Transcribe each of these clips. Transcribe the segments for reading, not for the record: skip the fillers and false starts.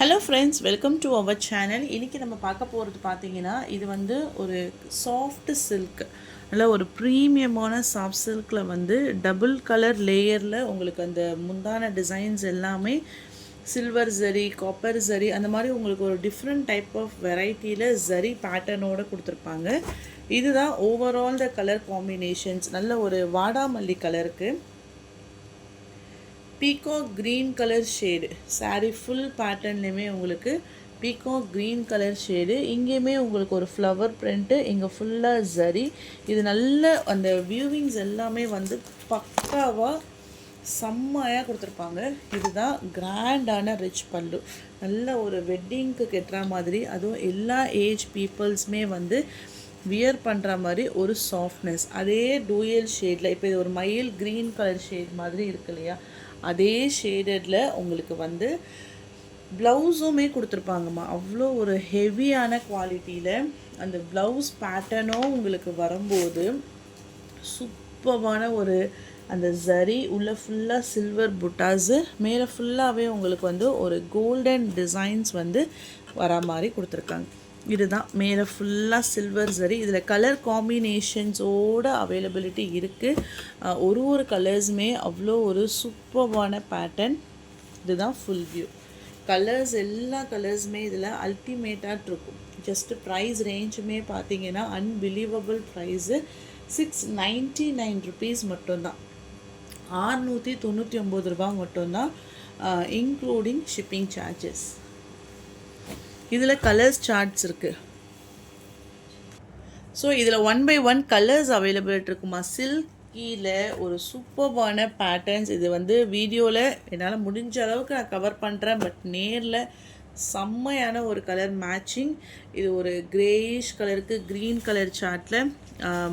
Hello friends, welcome to our channel. இன்றைக்கி நம்ம பார்க்க போகிறது பார்த்தீங்கன்னா, இது வந்து ஒரு சாஃப்ட் சில்க், நல்ல ஒரு ப்ரீமியமான சாஃப்ட் சில்கில் வந்து டபுள் கலர் லேயரில் உங்களுக்கு அந்த முந்தான டிசைன்ஸ் எல்லாமே சில்வர் ஜரி, காப்பர் ஜரி, அந்த மாதிரி உங்களுக்கு ஒரு டிஃப்ரெண்ட் டைப் ஆஃப் வெரைட்டியில் ஜரி பேட்டர்னோடு கொடுத்துருப்பாங்க. இதுதான் ஓவரால் த கலர் காம்பினேஷன்ஸ். நல்ல ஒரு வாடாமல்லி கலருக்கு peacock green colour shade sari full பேட்டர்ன்லேயுமே உங்களுக்கு பீகாக் க்ரீன் கலர் ஷேடு. இங்கேயுமே உங்களுக்கு ஒரு ஃப்ளவர் பிரிண்ட்டு, இங்கே ஃபுல்லாக ஜரி. இது நல்ல அந்த வியூவிங்ஸ் எல்லாமே வந்து பக்காவாக செம்மையாக கொடுத்துருப்பாங்க. இதுதான் கிராண்டான ரிச் பல்லு. நல்ல ஒரு வெட்டிங்க்கு கெட்டுற மாதிரி, அதுவும் எல்லா ஏஜ் பீப்புள்ஸுமே வந்து வியர் பண்ணுற மாதிரி ஒரு சாஃப்ட்னஸ். அதே டூயல் ஷேடில், இப்போ இது ஒரு மயில் க்ரீன் கலர் ஷேட் மாதிரி இருக்கு இல்லையா, அதே ஷேடடில் உங்களுக்கு வந்து ப்ளவுஸுமே கொடுத்துருப்பாங்கம்மா. அவ்வளோ ஒரு ஹெவியான குவாலிட்டியில் அந்த ப்ளவுஸ் பேட்டர்னும் உங்களுக்கு வரும்போது சூப்பரான ஒரு அந்த ஜரி உள்ள ஃபுல்லாக சில்வர் புட்டாஸு, மேலே ஃபுல்லாகவே உங்களுக்கு வந்து ஒரு கோல்டன் டிசைன்ஸ் வந்து வர மாதிரி கொடுத்துருக்காங்க. இதுதான் மேலே ஃபுல்லாக சில்வர் ஜரி. இதில் கலர் காம்பினேஷன்ஸோடு அவைலபிலிட்டி இருக்குது. ஒரு கலர்ஸுமே அவ்வளோ ஒரு சூப்பர்வான பேட்டர்ன். இதுதான் ஃபுல் வியூ. கலர்ஸ் எல்லா கலர்ஸுமே இதில் அல்டிமேட்டாக இருக்கும். ஜஸ்ட்டு ப்ரைஸ் ரேஞ்சுமே பார்த்தீங்கன்னா அன்பிலீவபிள் ப்ரைஸு. 699 ருபீஸ் மட்டும்தான், 699 ரூபா மட்டும்தான், இன்க்ளூடிங் ஷிப்பிங் சார்ஜஸ். இதில் கலர்ஸ் சார்ட்ஸ் இருக்குது. ஸோ இதில் 1 by 1 கலர்ஸ் அவைலபிலிட்டி இருக்குமா. சில்கியில் ஒரு சூப்பர்வான பேட்டர்ன்ஸ். இது வந்து வீடியோவில் என்னால் முடிஞ்ச அளவுக்கு நான் கவர் பண்ணுறேன், பட் நேரில் செம்மையான ஒரு கலர் மேட்சிங். இது ஒரு கிரேயிஷ் கலருக்கு க்ரீன் கலர் சார்ட்டில்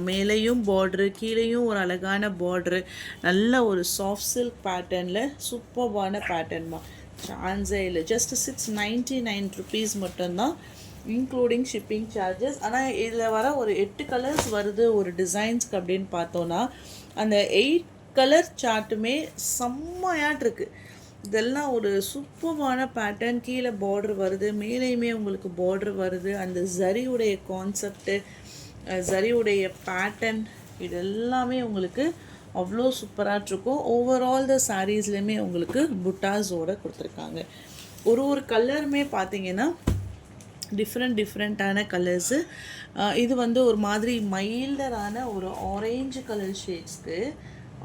மேலேயும் பார்ட்ரு, கீழேயும் ஒரு அழகான பார்ட்ரு, நல்ல ஒரு சாஃப்ட் சில்க் பேட்டர்னில் சூப்பர்வான பேட்டர்ன்மா. சான்ஸே இல்லை. ஜஸ்ட் 699 ருபீஸ் மட்டும்தான், இன்க்ளூடிங் ஷிப்பிங் சார்ஜஸ். ஆனால் இதில் வர ஒரு 8 கலர்ஸ் வருது ஒரு டிசைன்ஸ்க்கு அப்படின்னு பார்த்தோன்னா, அந்த 8 கலர் சார்ட்டுமே செம்மையாட்டிருக்கு. இதெல்லாம் ஒரு சூப்பர்வான பேட்டர்ன். கீழே பார்டர் வருது, மேலேயுமே உங்களுக்கு பார்டர் வருது. அந்த ஜரியுடைய கான்செப்டு, ஜரியுடைய பேட்டர்ன், இது எல்லாமே உங்களுக்கு அவ்வளோ சூப்பராக இருக்கும். ஓவரால் த சாரீஸ்லேயுமே உங்களுக்கு புட்டாஸோடு கொடுத்துருக்காங்க. ஒரு கலருமே பார்த்தீங்கன்னா டிஃப்ரெண்ட்டான கலர்ஸு. இது வந்து ஒரு மாதிரி மைல்டரான ஒரு ஆரஞ்சு கலர் ஷேட்ஸ்க்கு,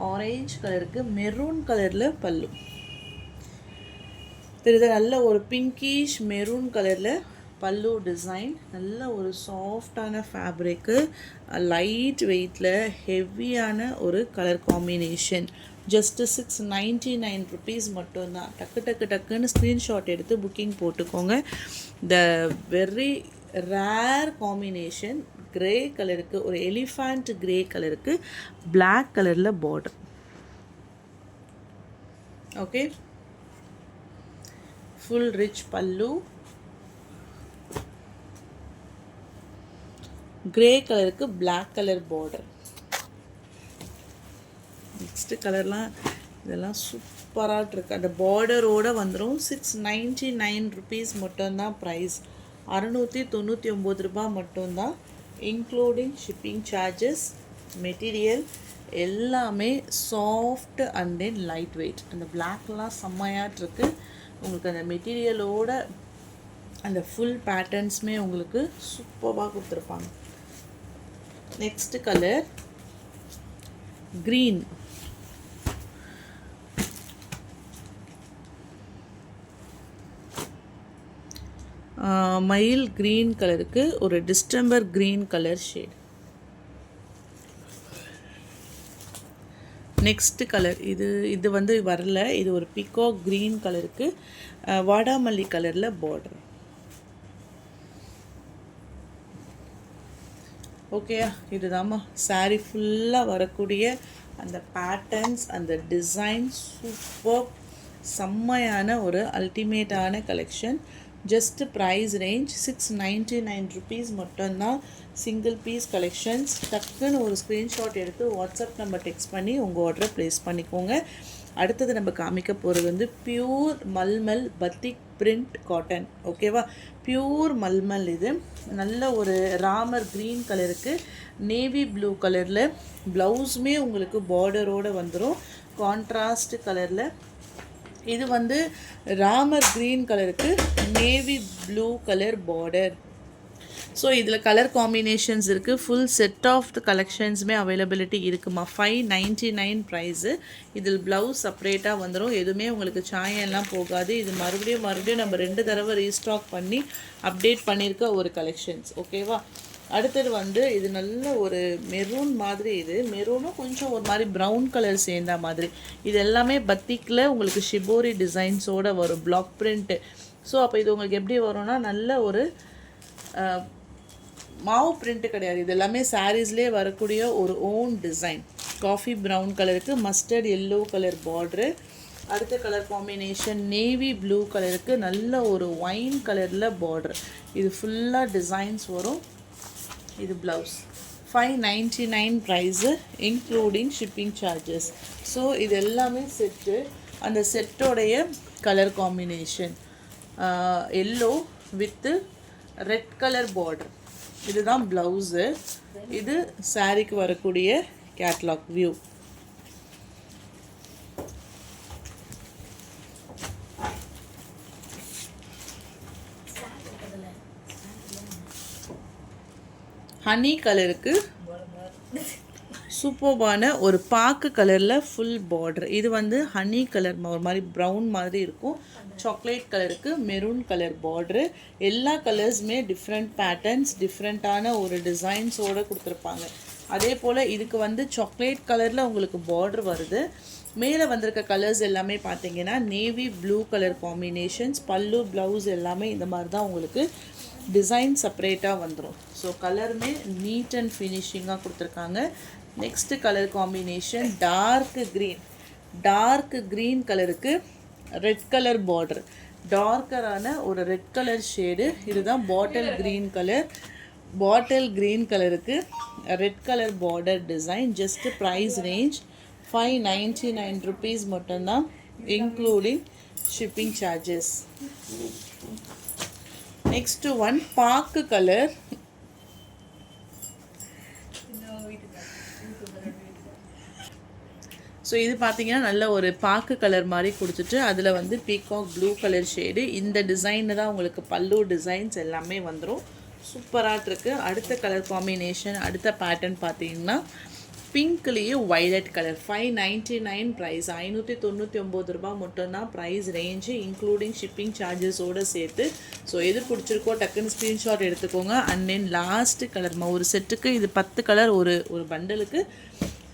ஆரஞ்சு கலருக்கு மெரூன் கலரில் பல்லு தெரியுது. நல்ல ஒரு பிங்கிஷ் மெரூன் கலரில் பல்லு டிசைன். நல்ல ஒரு சாஃப்டான ஃபேப்ரிக்கு, லைட் வெயிட்டில் ஹெவியான ஒரு கலர் காம்பினேஷன். ஜஸ்ட்டு 699 ருபீஸ் மட்டும்தான். டக்குன்னு ஸ்க்ரீன்ஷாட் எடுத்து புக்கிங் போட்டுக்கோங்க. The very rare combination. Grey கலருக்கு, ஒரு எலிஃபண்ட் க்ரே கலருக்கு பிளாக் கலரில் border. Okay, full rich pallu, grey கலருக்கு பிளாக் கலர் பார்டர். நெக்ஸ்ட்டு கலர்லாம் இதெல்லாம் சூப்பராக இருக்குது. அந்த பார்டரோடு வந்துடும். 699 ருபீஸ் மட்டும்தான் ப்ரைஸ். 699 ரூபா மட்டும்தான், இன்க்ளூடிங் ஷிப்பிங் சார்ஜஸ். மெட்டீரியல் எல்லாமே soft and then light weight. அந்த பிளாக்லாம் செம்மையாட்டிருக்கு. உங்களுக்கு அந்த மெட்டீரியலோட அந்த ஃபுல் பேட்டர்ன்ஸுமே உங்களுக்கு சூப்பராக கொடுத்துருப்பாங்க. Next colour green. மயில் க்ரீன் கலருக்கு ஒரு distemper green colour shade. Next colour இது வந்து வரல. இது ஒரு பீகாக் க்ரீன் கலருக்கு வாடாமல்லி கலரில் பார்டர். ஓகேயா, இதுதாம்மா சாரீ ஃபுல்லாக வரக்கூடிய அந்த பேட்டர்ன்ஸ், அந்த டிசைன் சூப்பர் செம்மையான ஒரு அல்டிமேட்டான collection. Just price range 699 rupees மட்டும்தான். Single piece collections. டக்குன்னு ஒரு ஸ்க்ரீன்ஷாட் எடுத்து வாட்ஸ்அப் நம்பர் டெக்ஸ்ட் பண்ணி உங்கள் ஆர்டரை ப்ளேஸ் பண்ணிக்கோங்க. அடுத்தது நம்ம காமிக்க போகிறது வந்து pure mulmul batik print cotton. ஓகேவா, பியூர் மல்மல். இது நல்ல ஒரு ராமர் க்ரீன் கலருக்கு நேவி ப்ளூ கலரில் ப்ளவுஸுமே உங்களுக்கு பார்டரோடு வந்துடும் கான்ட்ராஸ்ட் கலரில். இது வந்து ராமர் க்ரீன் கலருக்கு navy blue colour border. So இதில் கலர் காம்பினேஷன்ஸ் இருக்குது. ஃபுல் செட் ஆஃப் த கலெக்ஷன்ஸுமே அவைலபிலிட்டி இருக்குமா. 599 ப்ரைஸு. இதில் ப்ளவுஸ் செப்ரேட்டாக வந்துடும். எதுவுமே உங்களுக்கு சாயம்லாம் போகாது. இது மறுபடியும் நம்ம 2 தடவை ரீஸ்டாக் பண்ணி அப்டேட் பண்ணியிருக்க ஒரு கலெக்ஷன்ஸ். ஓகேவா. அடுத்தது வந்து இது நல்ல ஒரு மெரூன் மாதிரி. இது மெரூனும் கொஞ்சம் ஒரு மாதிரி ப்ரௌன் கலர் சேர்ந்த மாதிரி. இது எல்லாமே பத்திக்கில் உங்களுக்கு ஷிபோரி டிசைன்ஸோடு வரும், பிளாக் பிரிண்ட்டு. ஸோ அப்போ இது உங்களுக்கு எப்படி வரும்னா நல்ல ஒரு மாவு பிரிண்ட்டு கிடையாது. இது எல்லாமே சாரீஸ்லேயே வரக்கூடிய ஒரு ஓன் டிசைன். காஃபி ப்ரௌன் கலருக்கு மஸ்டர்ட் எல்லோ கலர் பார்ட்ரு. அடுத்த கலர் காம்பினேஷன் நேவி ப்ளூ கலருக்கு நல்ல ஒரு ஒயின் கலரில் பார்டர். இது ஃபுல்லாக டிசைன்ஸ் வரும். இது blouse. 599 price including shipping charges. So இது எல்லாமே செட்டு. அந்த செட்டோடைய colour combination yellow with red colour border. இதுதான் ப்ளவுஸு. இது சாரீக்கு வரக்கூடிய கேட்லாக் வியூ. ஹனி கலருக்கு சூப்பர்பான ஒரு பாக்கு கலரில் ஃபுல் பார்டர். இது வந்து ஹனி கலர் ஒரு மாதிரி ப்ரௌன் மாதிரி இருக்கும். சாக்லேட் கலருக்கு மெரூன் கலர் பார்டரு. எல்லா கலர்ஸுமே டிஃப்ரெண்ட் பேட்டர்ன்ஸ், டிஃப்ரெண்ட்டான ஒரு டிசைன்ஸோடு கொடுத்துருப்பாங்க. அதே போல் இதுக்கு வந்து சாக்லேட் கலரில் உங்களுக்கு பார்டர் வருது. மேலே வந்திருக்க கலர்ஸ் எல்லாமே பார்த்தீங்கன்னா நேவி ப்ளூ கலர் காம்பினேஷன்ஸ். பல்லு ப்ளவுஸ் எல்லாமே இந்த மாதிரி தான் உங்களுக்கு டிசைன் செப்பரேட்டாக வந்துடும். ஸோ கலருமே நீட் அண்ட் ஃபினிஷிங்காக கொடுத்துருக்காங்க. Next colour combination dark green கலருக்கு ரெட் கலர் பார்டர். டார்க்கரான ஒரு ரெட் கலர் ஷேடு. இதுதான் பாட்டில் க்ரீன் கலருக்கு red colour border design. Just price range 599 rupees மட்டும்தான் including shipping charges. Next one பாக்கு கலர். ஸோ இது பார்த்தீங்கன்னா நல்ல ஒரு பாக்கு கலர் மாதிரி கொடுத்துட்டு அதில் வந்து பீகாக் ப்ளூ கலர் ஷேடு. இந்த டிசைன்னு தான் உங்களுக்கு பல்லு டிசைன்ஸ் எல்லாமே வந்துடும். சூப்பராக இருக்குது. அடுத்த கலர் காம்பினேஷன், அடுத்த பேட்டர்ன் பார்த்தீங்கன்னா பிங்க்லேயே வைலட் கலர். 599 ப்ரைஸ். 599 ரூபா மட்டும்தான் ப்ரைஸ் ரேஞ்சு இன்க்ளூடிங் ஷிப்பிங் சார்ஜஸோடு சேர்த்து. ஸோ எது பிடிச்சிருக்கோ டக்குன்னு ஸ்க்ரீன்ஷாட் எடுத்துக்கோங்க. அண்ட் தென் லாஸ்ட்டு கலர் ஒரு செட்டுக்கு இது 10 கலர், ஒரு பண்டலுக்கு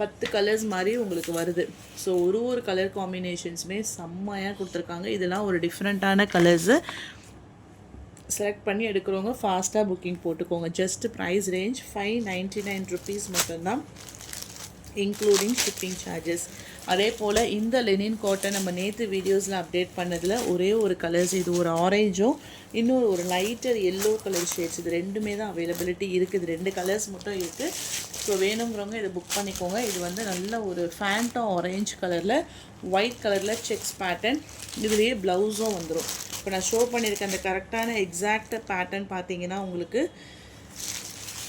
10 கலர்ஸ் மாதிரி உங்களுக்கு வருது. ஸோ ஒரு கலர் காம்பினேஷன்ஸுமே செம்மையாக கொடுத்துருக்காங்க. இதெல்லாம் ஒரு டிஃப்ரெண்ட்டான கலர்ஸு. செலக்ட் பண்ணி எடுக்கிறவங்க ஃபாஸ்ட்டாக புக்கிங் போட்டுக்கோங்க. ஜஸ்ட் ப்ரைஸ் ரேஞ்ச் 599 ருபீஸ் மட்டும்தான் இன்க்ளூடிங் ஷிப்பிங் சார்ஜஸ். அதே போல் இந்த லெனின் காட்டன் நம்ம நேற்று வீடியோஸில் அப்டேட் பண்ணதில் ஒரே ஒரு கலர்ஸ். இது ஒரு ஆரேஞ்சும் இன்னொரு ஒரு லைட்டர் எல்லோ கலர் ஷேட்ஸ். இது ரெண்டுமே தான் அவைலபிலிட்டி இருக்குது. 2 கலர்ஸ் மட்டும் இருக்குது. ஸோ வேணுங்கிறவங்க இதை புக் பண்ணிக்கோங்க. இது வந்து நல்ல ஒரு ஃபேண்டா ஆரேஞ்ச் கலரில் ஒயிட் கலரில் செக்ஸ் பேட்டர்ன். இதுலேயே ப்ளவுஸும் வந்துடும். இப்போ நான் ஷோ பண்ணியிருக்கேன் அந்த கரெக்டான எக்ஸாக்ட் பேட்டர்ன் பார்த்தீங்கன்னா உங்களுக்கு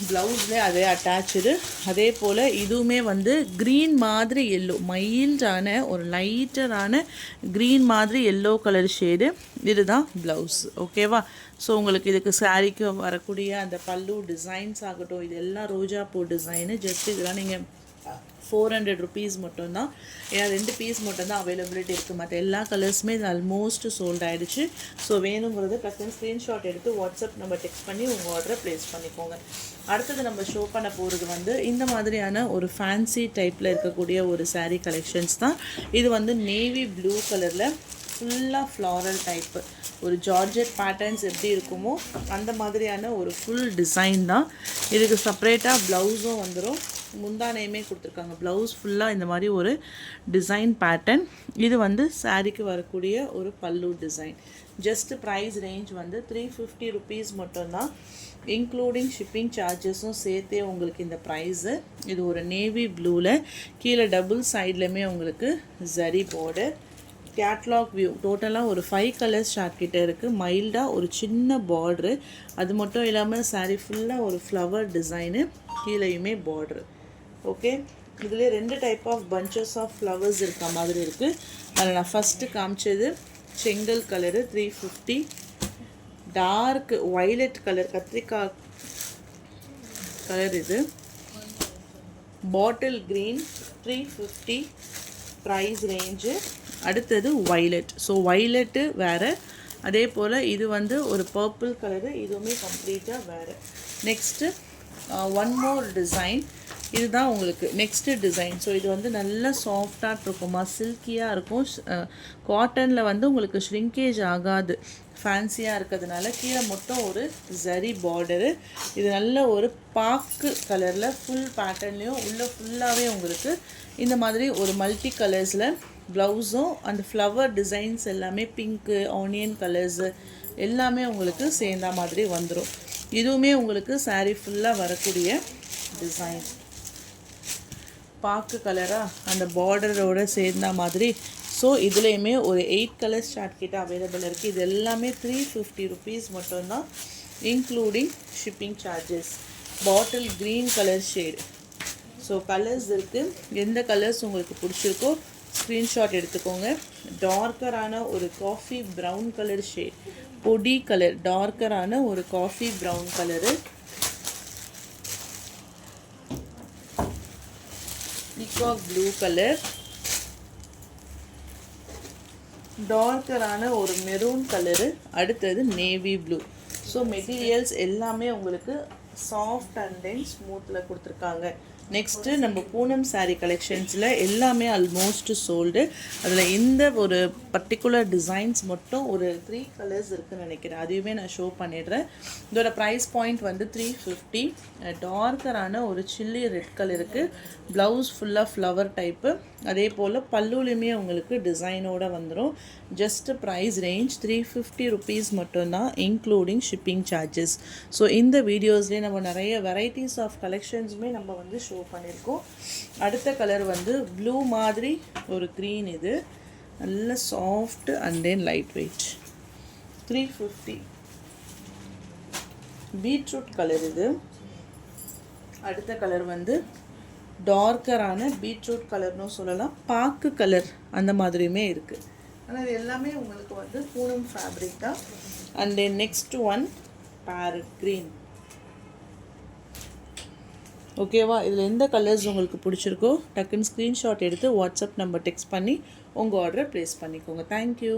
ப்ளவுஸ்லேயே அதே அட்டாச்சு. அதே போல் இதுவுமே வந்து க்ரீன் மாதிரி எல்லோ, மைல்டான ஒரு லைட்டரான க்ரீன் மாதிரி எல்லோ கலர் ஷேடு. இதுதான் ப்ளவுஸ். ஓகேவா. ஸோ உங்களுக்கு இதுக்கு சாரீக்கு வரக்கூடிய அந்த பல்லு டிசைன்ஸ் ஆகட்டும், இது எல்லாம் ரோஜா பூ டிசைனு. ஜஸ்ட் இதெல்லாம் நீங்கள் 400 ருபீஸ் மட்டும்தான். ஏன்னா 2 பீஸ் மட்டும்தான் அவைலபிலிட்டி இருக்குது. மற்ற எல்லா கலர்ஸுமே இது ஆல்மோஸ்ட் சோல்ட் ஆகிடுச்சு. ஸோ வேணுங்கிறது டக்குன்னு ஸ்க்ரீன்ஷாட் எடுத்து வாட்ஸ்அப் நம்பர் டெக்ஸ்ட் பண்ணி உங்கள் ஆர்டரை ப்ளேஸ் பண்ணிக்கோங்க. அடுத்தது நம்ம ஷோ பண்ண போகிறது வந்து இந்த மாதிரியான ஒரு ஃபேன்சி டைப்பில் இருக்கக்கூடிய ஒரு சாரீ கலெக்ஷன்ஸ் தான். இது வந்து நேவி ப்ளூ கலரில் ஃபுல்லாக ஃப்ளாரல் டைப்பு, ஒரு ஜார்ஜெட் பேட்டர்ன்ஸ் எப்படி இருக்குமோ அந்த மாதிரியான ஒரு ஃபுல் டிசைன் தான். இதுக்கு செப்ரேட்டாக ப்ளவுஸும் வந்துடும். முந்தானையுமே கொடுத்துருக்காங்க. ப்ளவுஸ் ஃபுல்லாக இந்த மாதிரி ஒரு டிசைன் பேட்டர்ன். இது வந்து சாரீக்கு வரக்கூடிய ஒரு பல்லு டிசைன். ஜஸ்ட் ப்ரைஸ் ரேஞ்ச் வந்து 350 ருபீஸ் மட்டும்தான், இன்க்ளூடிங் ஷிப்பிங் சார்ஜஸும் சேர்த்தே உங்களுக்கு இந்த ப்ரைஸு. இது ஒரு நேவி ப்ளூவில் கீழே டபுள் சைட்லையுமே உங்களுக்கு ஜரி பார்டர். கேட்லாக் வியூ டோட்டலாக ஒரு 5 கலர்ஸ் ஷார்ட் கிட்ட இருக்குது. மைல்டாக ஒரு சின்ன பார்ட்ரு, அது மட்டும் இல்லாமல் சாரீ ஃபுல்லாக ஒரு ஃப்ளவர் டிசைனு, கீழேயுமே பார்ட்ரு. ஓகே, இதிலே 2 type of bunches of flowers இருக்க மாதிரி இருக்குது. அதில் நான் ஃபஸ்ட்டு காமிச்சது செங்கல் கலரு 350, டார்க் வைலட் கலர் கத்திரிக்காய் கலர், இது பாட்டில் க்ரீன் 350 ப்ரைஸ் ரேஞ்சு. அடுத்தது வைலட். ஸோ வைலட்டு வேறு, அதே போல் இது வந்து ஒரு பர்பிள் கலரு, இதுவுமே கம்ப்ளீட்டாக வேறு. நெக்ஸ்ட்டு ஒன் மோர் டிசைன், இதுதான் உங்களுக்கு நெக்ஸ்ட்டு டிசைன். ஸோ இது வந்து நல்லா சாஃப்டாக இருக்குமா, சில்கியாக இருக்கும். காட்டனில் வந்து உங்களுக்கு ஷ்ரிங்கேஜ் ஆகாது, ஃபேன்சியாக இருக்கிறதுனால. கீழே மட்டும் ஒரு ஜரி பார்டரு. இது நல்ல ஒரு பாக்கு கலரில் ஃபுல் பேட்டர்ன்லேயும் உள்ள ஃபுல்லாகவே உங்களுக்கு இந்த மாதிரி ஒரு மல்டி கலர்ஸில் ப்ளவுஸும் அந்த ஃப்ளவர் டிசைன்ஸ் எல்லாமே பிங்க்கு, ஆனியன் கலர்ஸு எல்லாமே உங்களுக்கு சேர்ந்த மாதிரி வந்துடும். இதுவுமே உங்களுக்கு சாரீ ஃபுல்லாக வரக்கூடிய டிசைன். பாக்கு கலராக அந்த பார்டரோடு சேர்ந்த மாதிரி. ஸோ இதுலேயுமே ஒரு 8 கலர்ஸ் ஷார்ட் கிட்ட அவைலபிள் இருக்குது. இது எல்லாமே 350 ருபீஸ் மட்டும்தான், including shipping charges. Bottle green colour shade. So colours இருக்குது, எந்த கலர்ஸ் உங்களுக்கு பிடிச்சிருக்கோ ஸ்க்ரீன்ஷாட் எடுத்துக்கோங்க. டார்க்கரான ஒரு காஃபி ப்ரௌன் கலர் ஷேட், பொடி கலர், டார்க்கரான ஒரு coffee brown colour, peacock blue colour, டார்க்கரான ஒரு மெரூன் கலரு, அடுத்தது நேவி ப்ளூ. ஸோ மெட்டீரியல்ஸ் எல்லாமே உங்களுக்கு சாஃப்ட் அண்ட் தென் ஸ்மூத்தில் கொடுத்துருக்காங்க. நெக்ஸ்ட்டு நம்ம பூனம் சாரீ கலெக்ஷன்ஸில் எல்லாமே ஆல்மோஸ்ட் சோல்டு. அதில் இந்த ஒரு பர்டிகுலர் டிசைன்ஸ் மட்டும் ஒரு 3 கலர்ஸ் இருக்குதுன்னு நினைக்கிறேன், அதையுமே நான் ஷோ பண்ணிடுறேன். இதோட ப்ரைஸ் பாயிண்ட் வந்து 350. டார்க்கரான ஒரு சில்லி ரெட் கலருக்கு, ப்ளவுஸ் ஃபுல்லாக ஃப்ளவர் டைப்பு, அதே போல் பல்லுலையுமே உங்களுக்கு டிசைனோடு வந்துடும். ஜஸ்ட் ப்ரைஸ் ரேஞ்ச் 350 ருபீஸ் மட்டும்தான், இன்க்ளூடிங் ஷிப்பிங் சார்ஜஸ். ஸோ இந்த வீடியோஸ்லேயே நம்ம நிறைய வெரைட்டிஸ் ஆஃப் கலெக்ஷன்ஸுமே நம்ம வந்து ஷோ பண்ணியிருக்கோம். அடுத்த கலர் வந்து ப்ளூ மாதிரி ஒரு க்ரீன், இது நல்ல soft and then light weight, 350. Beetroot colour இது. அடுத்த கலர் வந்து டார்க்கரான பீட்ரூட் கலர்னு சொல்லலாம், பாக்கு கலர் அந்த மாதிரியுமே இருக்குது. ஆனால் இது எல்லாமே உங்களுக்கு வந்து பூனம் ஃபேப்ரிக் தான். And then next one farad green. ஓகேவா, இதில் எந்த கலர்ஸ் உங்களுக்கு பிடிச்சிருக்கோ டக்குன்னு ஸ்க்ரீன்ஷாட் எடுத்து வாட்ஸ்அப் நம்பர் டெக்ஸ்ட் பண்ணி உங்கள் ஆர்டரை ப்ளேஸ் பண்ணிக்கோங்க. தேங்க்யூ.